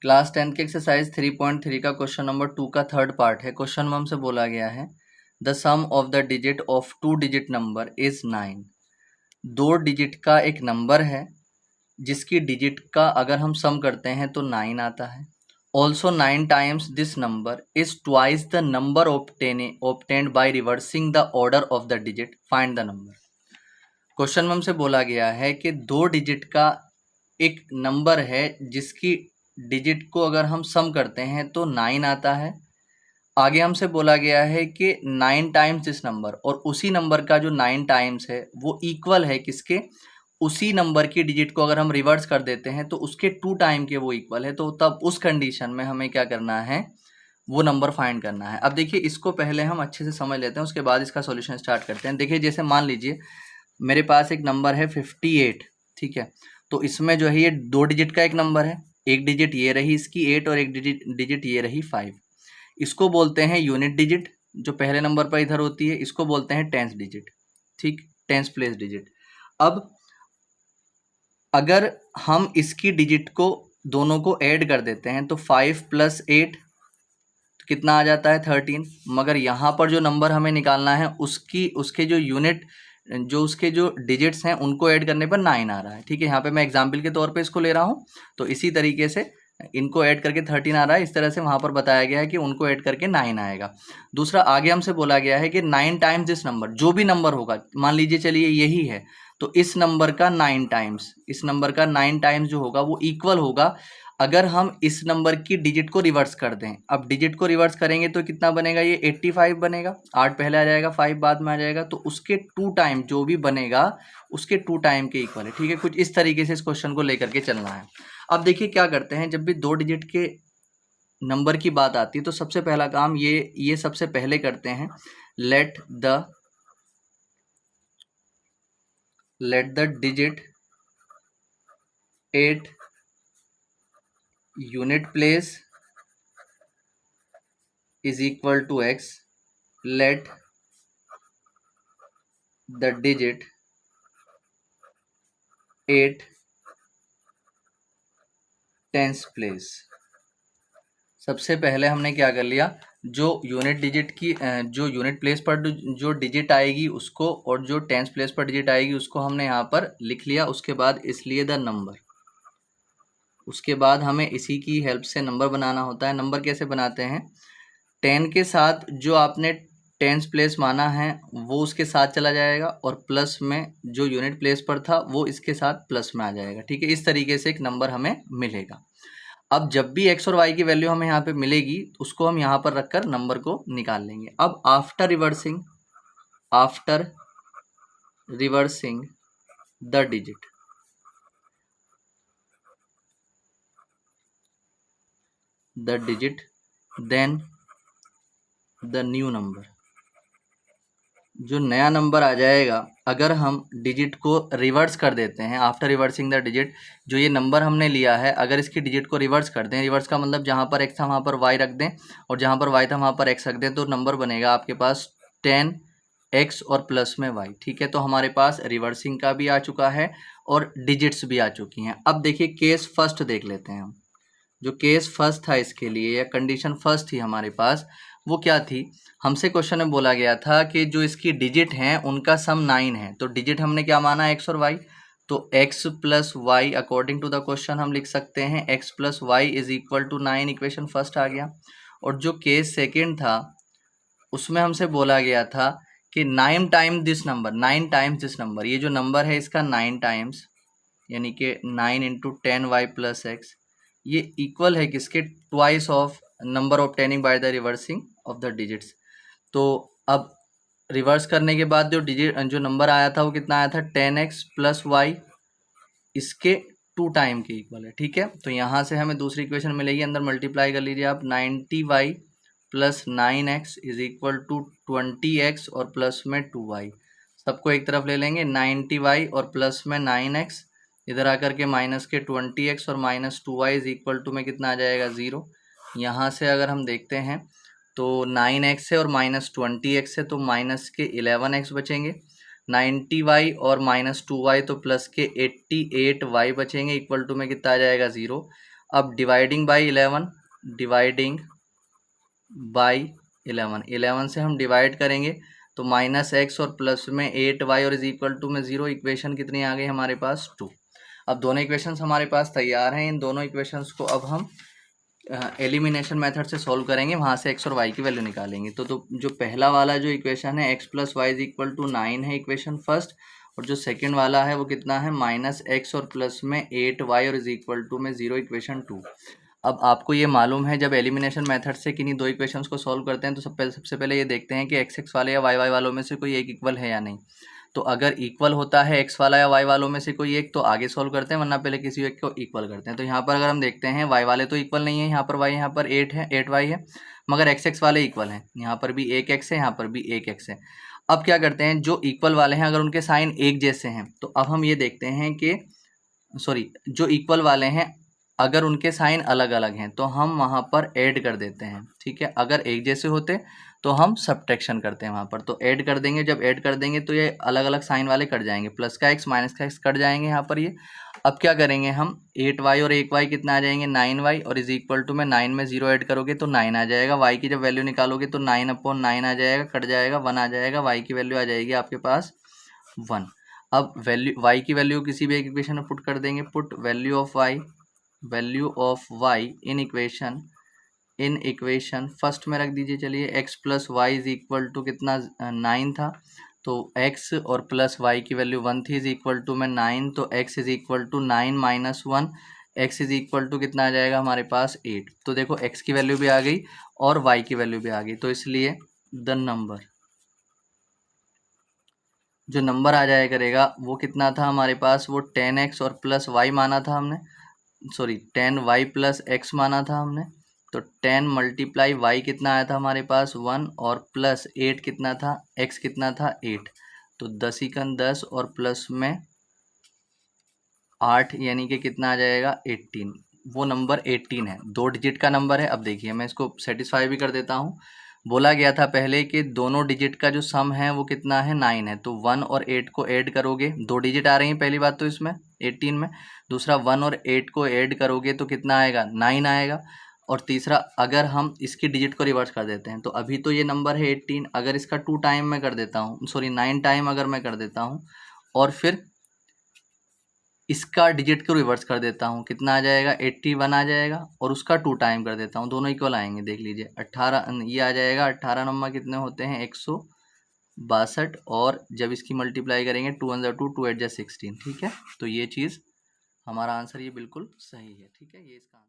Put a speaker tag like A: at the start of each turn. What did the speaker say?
A: Class 10 के exercise 3.3 का question number 2 का थर्ड पार्ट है। क्वेश्चन में हमसे बोला गया है the sum of the digit of 2 digit number is 9। 2 digit का एक नंबर है जिसकी डिजिट का अगर हम सम करते हैं तो 9 आता है। Also 9 times this number is twice the number obtained by reversing the order of the digit, find the number. Question में हमसे बोला गया है कि 2 डिजिट का एक नंबर है जिसकी डिजिट को अगर हम सम करते हैं तो 9 आता है। आगे हमसे बोला गया है कि 9 टाइम्स दिस नंबर, और उसी नंबर का जो 9 टाइम्स है वो इक्वल है किसके, उसी नंबर की डिजिट को अगर हम रिवर्स कर देते हैं तो उसके 2 टाइम के वो इक्वल है। तो तब उस कंडीशन में हमें क्या करना है, वो नंबर फाइंड करना है। अब देखिए इसको पहले हम अच्छे से समझ लेते हैं, उसके बाद इसका सॉल्यूशन स्टार्ट करते हैं। देखिए जैसे मान लीजिए मेरे पास एक नंबर है 58, ठीक है। तो इसमें जो है ये 2 डिजिट का एक नंबर है, एक डिजिट ये रही इसकी 8 और एक डिजिट ये रही 5। इसको बोलते हैं यूनिट डिजिट, जो पहले नंबर पर इधर होती है। इसको बोलते हैं टेंस डिजिट, ठीक, टेंस प्लेस डिजिट। अब अगर हम इसकी डिजिट को दोनों को ऐड कर देते हैं तो 5 + 8 तो कितना आ जाता है 13। मगर यहाँ पर जो नंबर हमें निकालना है उसके जो यूनिट, जो उसके जो डिजिट्स हैं उनको ऐड करने पर 9 आ रहा है, ठीक है। यहाँ पे मैं एग्जाम्पल के तौर पे इसको ले रहा हूँ। तो इसी तरीके से इनको ऐड करके 13 आ रहा है, इस तरह से वहाँ पर बताया गया है कि उनको ऐड करके 9 आएगा। दूसरा, आगे हमसे बोला गया है कि 9 टाइम्स दिस नंबर, जो भी नंबर होगा, मान लीजिए चलिए यही है, तो इस नंबर का 9 टाइम्स, इस नंबर का 9 टाइम्स जो होगा वो इक्वल होगा अगर हम इस नंबर की डिजिट को रिवर्स कर दें। अब डिजिट को रिवर्स करेंगे तो कितना बनेगा, ये 85 बनेगा। 8 पहले आ जाएगा, 5 बाद में आ जाएगा, तो उसके 2 टाइम जो भी बनेगा उसके 2 टाइम के इक्वल है, ठीक है। कुछ इस तरीके से इस क्वेश्चन को लेकर के चलना है। अब देखिए क्या करते हैं, जब भी 2 डिजिट के नंबर की बात आती है तो सबसे पहला काम ये सबसे पहले करते हैं, let the digit 8 unit place is equal to x, let the digit 8 tens place. सबसे पहले हमने क्या कर लिया, जो यूनिट डिजिट की जो यूनिट प्लेस पर जो डिजिट आएगी उसको, और जो टेंस प्लेस पर डिजिट आएगी उसको हमने यहाँ पर लिख लिया। उसके बाद इसलिए द नंबर, उसके बाद हमें इसी की हेल्प से नंबर बनाना होता है। नंबर कैसे बनाते हैं, 10 के साथ जो आपने टेंस प्लेस माना है वो उसके साथ चला जाएगा, और प्लस में जो यूनिट प्लेस पर था वो इसके साथ प्लस में आ जाएगा, ठीक है। इस तरीके से एक नंबर हमें मिलेगा। अब जब भी x और y की वैल्यू हमें यहाँ पे मिलेगी उसको हम यहाँ पर रखकर नंबर को निकाल लेंगे। अब after reversing the digit then the new number, जो नया नंबर आ जाएगा अगर हम डिजिट को रिवर्स कर देते हैं, आफ्टर रिवर्सिंग द डिजिट, जो ये नंबर हमने लिया है अगर इसकी डिजिट को रिवर्स कर दें, रिवर्स का मतलब जहाँ पर x था वहाँ पर y रख दें, और जहाँ पर y था वहाँ पर x रख दें, तो नंबर बनेगा आपके पास 10x और प्लस में y, ठीक है। तो हमारे पास रिवर्सिंग का भी आ चुका है और डिजिट्स भी आ चुकी हैं। अब देखिए केस फर्स्ट देख लेते हैं हम। जो केस फर्स्ट था इसके लिए, या कंडीशन फर्स्ट थी हमारे पास, वो क्या थी, हमसे क्वेश्चन में बोला गया था कि जो इसकी डिजिट हैं उनका सम 9 है। तो डिजिट हमने क्या माना, x और y, तो x plus y according to the question हम लिख सकते हैं x plus y is equal to 9, equation first आ गया। और जो केस सेकेंड था उसमें हमसे बोला गया था कि 9 time this number, 9 times this number, ये जो नंबर है इसका 9 टाइम्स, यानी कि 9 इंटू 10y प्लस एक्स, ये इक्वल है किसके, twice of number obtaining by the reversing of the digits. तो अब रिवर्स करने के बाद जो नंबर आया था वो कितना आया था, 10x प्लस वाई, इसके 2 टाइम के इक्वल है, ठीक है। तो यहाँ से हमें दूसरी इक्वेशन मिलेगी, अंदर मल्टीप्लाई कर लीजिए आप, 90y plus 9x is equal to 20x और प्लस में 2y, सबको एक तरफ ले लेंगे, 90y और प्लस में 9x, इधर आकर के माइनस के 20x और minus 2y is equal to में कितना आ जाएगा 0। यहाँ से अगर हम देखते हैं तो 9x है और माइनस 20x है, तो माइनस के 11x बचेंगे, 90y और माइनस 2y तो प्लस के 88y बचेंगे, इक्वल टू में कितना आ जाएगा 0। अब डिवाइडिंग बाई 11, डिवाइडिंग बाई 11 से हम डिवाइड करेंगे तो -x और प्लस में 8y और इज इक्वल टू में 0। इक्वेशन कितनी आ गई हमारे पास 2। अब दोनों इक्वेशंस हमारे पास तैयार हैं। इन दोनों इक्वेशंस को अब हम एलिमिनेशन मेथड से सॉल्व करेंगे, वहाँ से x और y की वैल्यू निकालेंगे। तो जो पहला वाला जो इक्वेशन है x plus y is equal to 9 है इक्वेशन फर्स्ट, और जो सेकेंड वाला है वो कितना है -x और प्लस में 8y और इज इक्वल टू में 0 इक्वेशन 2। अब आपको ये मालूम है जब एलिमिनेशन मेथड से किन्हीं दो इक्वेशंस को सॉल्व करते हैं तो सबसे पहले ये देखते हैं कि x वाले या y वालों में से कोई एक इक्वल है या नहीं। तो अगर इक्वल होता है x वाला या y वालों में से कोई एक तो आगे सॉल्व करते हैं, वरना पहले किसी एक को इक्वल करते हैं। तो यहाँ पर अगर हम देखते हैं y वाले तो इक्वल नहीं है, यहाँ पर y यहाँ पर 8 है, 8y है, मगर x वाले इक्वल हैं। यहाँ पर भी एक x है, यहाँ पर भी एक x है। अब क्या करते हैं, जो इक्वल वाले हैं अगर उनके साइन एक जैसे हैं तो अब हम ये देखते हैं कि जो इक्वल वाले हैं अगर उनके साइन अलग अलग हैं तो हम वहाँ पर ऐड कर देते हैं, ठीक है। अगर एक जैसे होते तो हम सब्ट्रैक्शन करते हैं वहाँ पर, तो ऐड कर देंगे। जब ऐड कर देंगे तो ये अलग अलग साइन वाले कट जाएंगे, प्लस का x माइनस का x कट जाएंगे यहाँ पर ये। अब क्या करेंगे हम, 8y और 1y कितना आ जाएंगे 9y, और इज इक्वल टू में 9 में 0 ऐड करोगे तो 9 आ जाएगा। y की जब वैल्यू निकालोगे तो 9/9 आ जाएगा, कट जाएगा, 1 आ जाएगा, y की वैल्यू आ जाएगी आपके पास 1। अब वैल्यू y की वैल्यू किसी भी एक इक्वेशन में पुट कर देंगे, put value of y in equation first में रख दीजिए। चलिए x plus y is equal to कितना 9 था, तो x और प्लस y की वैल्यू 1 थी, इज इक्वल टू में 9, तो x is equal to 9 minus 1, x is equal to कितना आ जाएगा हमारे पास 8। तो देखो x की वैल्यू भी आ गई और y की वैल्यू भी आ गई, तो इसलिए जो नंबर आ जाया करेगा वो कितना था हमारे पास, वो 10x और प्लस y माना था हमने, 10y प्लस x माना था हमने। तो 10 मल्टीप्लाई y कितना आया था हमारे पास 1, और प्लस 8 कितना था, x कितना था 8। तो 10 × 10 और प्लस में 8 यानी कि कितना आ जाएगा 18। वो नंबर 18 है, 2 डिजिट का नंबर है। अब देखिए मैं इसको सेटिस्फाई भी कर देता हूँ। बोला गया था पहले कि दोनों डिजिट का जो सम है वो कितना है 9 है, तो 1 और 8 को ऐड करोगे, 2 डिजिट आ रही हैं पहली बात तो इसमें 18 में, दूसरा 1 और 8 को ऐड करोगे तो कितना आएगा 9 आएगा, और तीसरा अगर हम इसकी डिजिट को रिवर्स कर देते हैं तो अभी तो ये नंबर है 18, अगर इसका 2 टाइम मैं कर देता हूँ, 9 टाइम अगर मैं कर देता हूँ और फिर इसका डिजिट को रिवर्स कर देता हूँ, कितना आ जाएगा 81 आ जाएगा, और उसका 2 टाइम कर देता हूँ, दोनों इक्वल आएंगे। देख लीजिए 18 ये आ जाएगा, 18 नंबर कितने होते हैं 162, और जब इसकी मल्टीप्लाई करेंगे 2 × 2 2 8 16, ठीक है। तो ये चीज़ हमारा आंसर ये बिल्कुल सही है, ठीक है। ये इसका